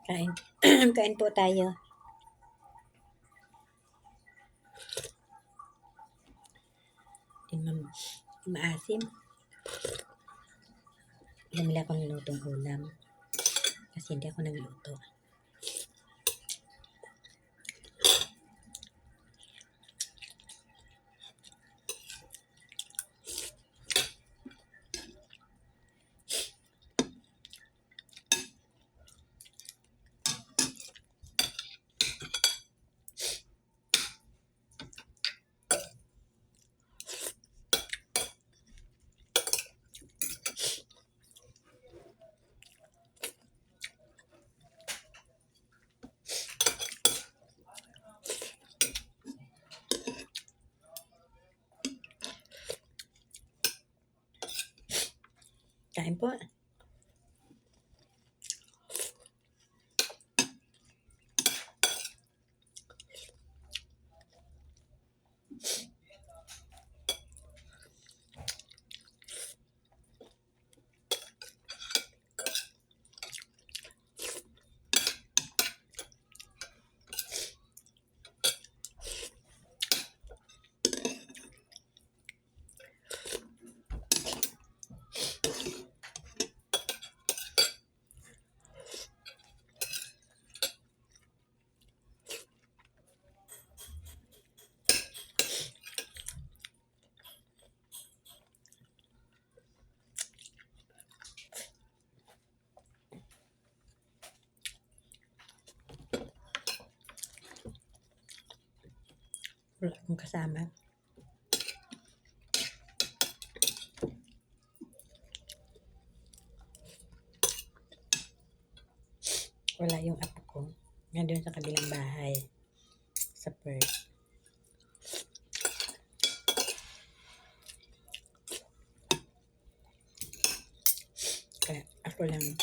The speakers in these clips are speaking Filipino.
Kain, kain po tayo. Tingnan mo, maasim. Namili ako ng lutong ulam. Kasi hindi ako nagluto. Kain po. Wala akong kasama. Wala yung apo ko. Nandun sa kabilang bahay. Sa Perth. Kaya ako lang.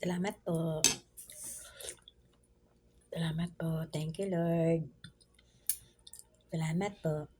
Salamat po. Salamat po. Thank you, Lord. Salamat po.